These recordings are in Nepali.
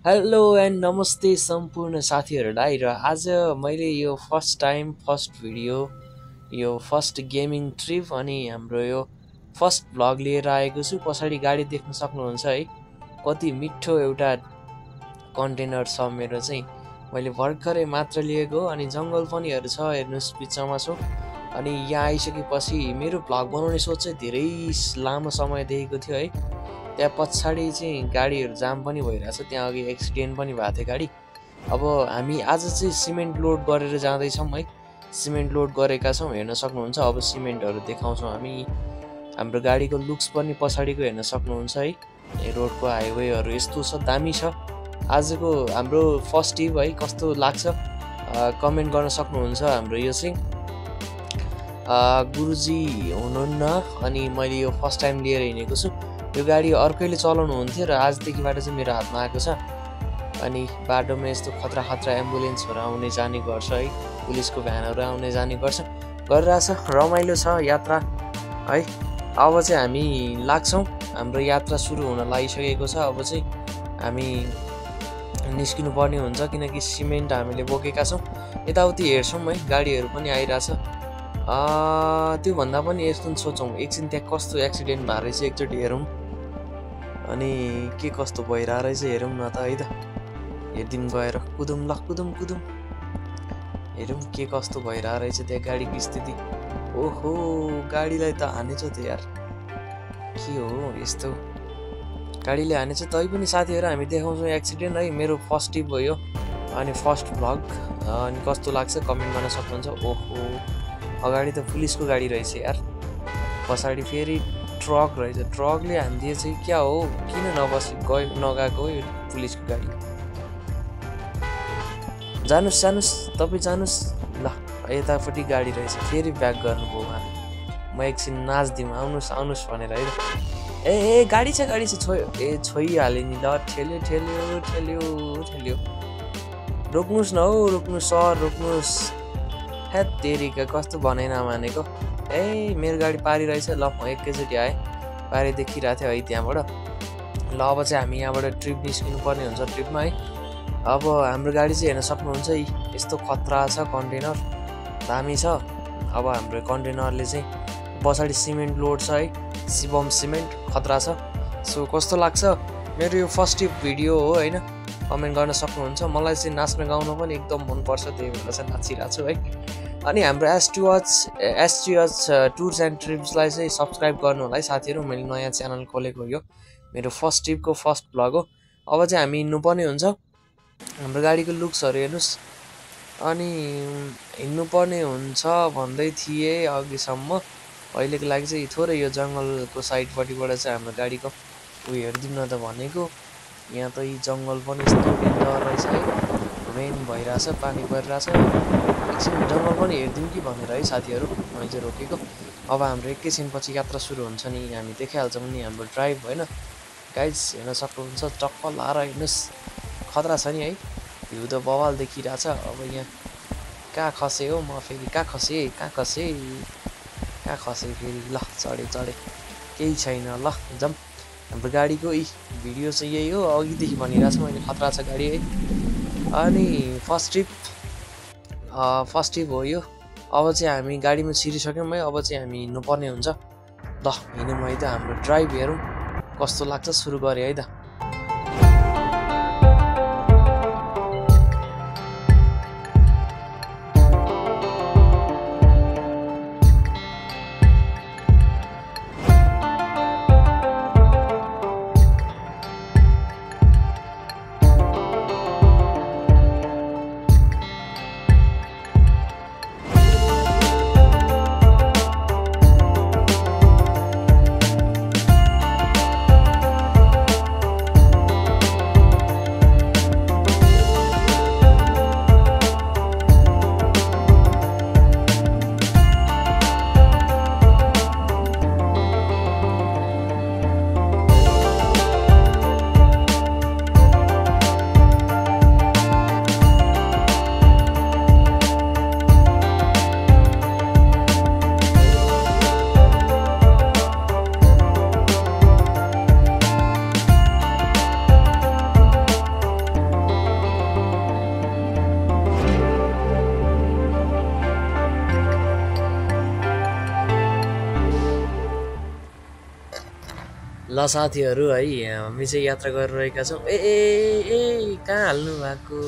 हेलो एन्ड नमस्ते सम्पूर्ण साथीहरूलाई र आज मैले यो फर्स्ट टाइम फर्स्ट भिडियो यो फर्स्ट गेमिङ ट्रिप अनि हाम्रो यो फर्स्ट भ्लग लिएर आएको छु। पछाडि गाडी देख्न सक्नुहुन्छ है, कति मिठो एउटा कन्टेनर छ मेरो चाहिँ। मैले भर्खरै मात्र लिएको हो अनि जङ्गल पनिहरू छ, हेर्नुहोस् बिचमा छु। अनि यहाँ आइसकेपछि मेरो भ्लग बनाउने सोच चाहिँ धेरै लामो समयदेखिको थियो है। त्यहाँ पछाडि चाहिँ गाडीहरू जाम पनि भइरहेछ, त्यहाँ अघि एक्सिडेन्ट पनि भएको थियो गाडी। अब हामी आज चाहिँ सिमेन्ट लोड गरेर जाँदैछौँ है, सिमेन्ट लोड गरेका छौँ, हेर्न सक्नुहुन्छ। अब सिमेन्टहरू देखाउँछौँ हामी। हाम्रो गाडीको लुक्स पनि पछाडिको हेर्न सक्नुहुन्छ है। रोडको हाइवेहरू यस्तो छ, दामी छ। आजको हाम्रो फर्स्ट ट्रिप है, कस्तो लाग्छ कमेन्ट गर्न सक्नुहुन्छ। हाम्रो यो चाहिँ गुरुजी हुनुहुन्न अनि मैले यो फर्स्ट टाइम लिएर हिँडेको छु। यो गाडी अर्कैले चलाउनु हुन्थ्यो र आजदेखिबाट चाहिँ मेरो हातमा आएको छ। अनि बाटोमा यस्तो खतरा खतरा एम्बुलेन्सहरू आउने जाने गर्छ है, पुलिसको भ्यानहरू आउने जाने गर्छ, गरिरहेछ। रमाइलो छ यात्रा है। अब चाहिँ हामी लाग्छौँ, हाम्रो यात्रा सुरु हुन लागिसकेको छ। अब चाहिँ हामी निस्किनु पर्ने हुन्छ किनकि सिमेन्ट हामीले बोकेका छौँ। यताउति हेर्छौँ है, गाडीहरू पनि आइरहेछ। त्योभन्दा पनि यस्तो सोचौँ, एकछिन त्यहाँ कस्तो एक्सिडेन्ट भएको रहेछ एकचोटि हेरौँ, अनि के कस्तो भइरहेको रहेछ हेरौँ न त है त। हेरिदिउँ गएर कुदौँ ल, कुदौँ हेरौँ के कस्तो भइरहेको रहेछ त्यहाँ गाडीको स्थिति। ओहो, गाडीलाई त हानेछ त यार, के हो यस्तो, गाडीले हानेछ। तै पनि साथीहरू हामी देखाउँछौँ एक्सिडेन्ट है। मेरो फर्स्ट ट्रिप भयो अनि फर्स्ट भ्लग, अनि कस्तो लाग्छ कमेन्ट गर्न सक्नुहुन्छ। ओहो, अगाडि त पुलिसको गाडी रहेछ यार, पछाडि फेरि ट्रक रहेछ। ट्रकले हानिदिएछ क्या हो, किन नगएको हो यो पुलिसको गाडी। जानुहोस् तपाईँ जानुहोस् ल, यतापट्टि गाडी रहेछ, फेरि ब्याक गर्नुभयो उहाँ। म एकछिन नाच्दिउँ, आउनुहोस् भनेर है। ए गाडी छ छोइहालेँ नि ल। ठेल्यो। रोक्नुहोस् न हौ, रोक्नुहोस् सर, रोक्नुहोस्। हेत तेरिका, कस्तो भनाइ नमानेको। मेरो गाडी पारी रहेछ ल, म एकैचोटि आएँ, पारी देखिरहेको थियो है त्यहाँबाट। ल अब चाहिँ हामी यहाँबाट ट्रिप निस्किनु पर्ने हुन्छ ट्रिपमा है। अब हाम्रो गाडी चाहिँ हेर्न सक्नुहुन्छ है, यस्तो खतरा छ, कन्टेनर दामी छ। अब हाम्रो कन्टेनरले चाहिँ पछाडि सिमेन्ट लोड छ है, शिवम सिमेन्ट, खतरा छ। सो कस्तो लाग्छ मेरो यो फर्स्ट ट्रिप भिडियो हो होइन, कमेन्ट गर्न सक्नुहुन्छ। मलाई चाहिँ नाच्न गाउन पनि एकदम मनपर्छ, त्यही भएर चाहिँ नाचिरहेको छु है। अनि हाम्रो एसटिएच टुर्स एन्ड ट्रिप्सलाई चाहिँ सब्सक्राइब गर्नु होला है साथीहरू। मैले नयाँ च्यानल खोलेको यो मेरो फर्स्ट ट्रिपको फर्स्ट भ्लग हो। अब चाहिँ हामी हिँड्नुपर्ने हुन्छ। हाम्रो गाडीको लुक्सहरू हेर्नुहोस्। अनि हिँड्नुपर्ने हुन्छ भन्दै थिएँ अघिसम्म। अहिलेको लागि चाहिँ थोरै यो जङ्गलको साइडपट्टिबाट चाहिँ हाम्रो गाडीको उयो हेरिदिउँ न त भनेको। यहाँ त यी जङ्गल पनि यस्तो डेन्जर रहेछ है, रेन भइरहेछ, पानी परिरहेछ। एकछिन जङ्गल पनि हेरिदिउँ कि भनेर है साथीहरू मैले चाहिँ रोकेको। अब हाम्रो एकैछिनपछि यात्रा सुरु हुन्छ नि, हामी देखाइहाल्छौँ नि हाम्रो ड्राइभ होइन। गाइज हेर्न सक्नुहुन्छ, चप्पल लाएर हेर्नुहोस्, खतरा छ नि है, भ्यू त बवाल देखिरहेछ। अब यहाँ कहाँ खसेँ हो म, फेरि कहाँ खसेँ फेरि। ल चढेँ, केही छैन ल, जाऊँ। हाम्रो गाडीको भिडियो चाहिँ यही हो, अघिदेखि भनिरहेको छु मैले, खतरा छ गाडी है। अनि फर्स्ट ट्रिप हो यो। अब चाहिँ हामी गाडीमा छिरिसक्यौँ है, अब चाहिँ हामी हिँड्नुपर्ने हुन्छ। ल हिँड्यौँ है त, हाम्रो ड्राइभ हेरौँ कस्तो लाग्छ, सुरु गरेँ है त। ल साथीहरू है हामी चाहिँ यात्रा गरिरहेका छौँ। ए ए ए कहाँ हाल्नु भएको?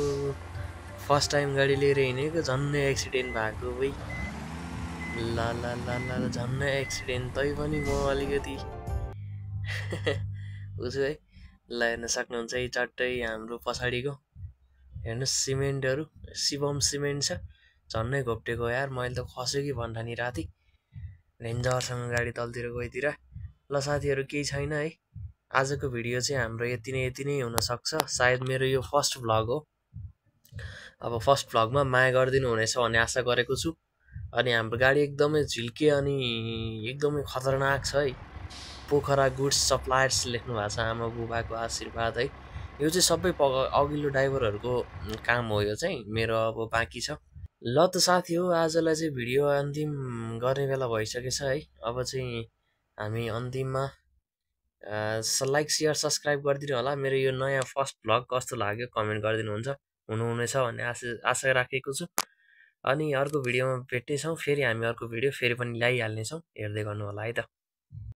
फर्स्ट टाइम गाडी लिएर हिँडेको झन्नै एक्सिडेन्ट भएको भाइ। ल ल ल ल झन्नै एक्सिडेन्ट, तै पनि म अलिकति बुझ्छु है। ल हेर्न सक्नुहुन्छ है चट्टै हाम्रो पछाडिको हेर्नुहोस् सिमेन्टहरू, शिवम सिमेन्ट छ। झन्नै घोप्टेको यार, मैले त खस्यो कि भन्ठानी राति रेन्जरसँग गाडी तलतिर गइतिर। ल साथीहरू केही छैन है, आजको भिडियो चाहिँ हाम्रो यति नै हुनसक्छ। सायद मेरो यो फर्स्ट भ्लग हो। अब फर्स्ट भ्लगमा माया गरिदिनु हुनेछ भन्ने आशा गरेको छु। अनि हाम्रो गाडी एकदमै झिल्के अनि एकदमै खतरनाक छ है। पोखरा गुड्स सप्लायर्स लेख्नु भएको छ, आमा बुबाको आशीर्वाद है। यो चाहिँ सबै अघिल्लो ड्राइभरहरूको काम हो, यो चाहिँ मेरो अब बाँकी छ। ल त साथी हो, आजलाई चाहिँ भिडियो अन्तिम गर्ने बेला भइसकेछ है। अब चाहिँ हामी अन्तिममा लाइक सेयर सब्सक्राइब गरिदिनु होला। मेरो यो नयाँ फर्स्ट भ्लग कस्तो लाग्यो कमेन्ट गरिदिनुहुन्छ, हुनुहुनेछ भन्ने आशा राखेको छु। अनि अर्को भिडियोमा भेट्नेछौँ फेरि, हामी अर्को भिडियो फेरि पनि ल्याइहाल्नेछौँ, हेर्दै गर्नु होला है त।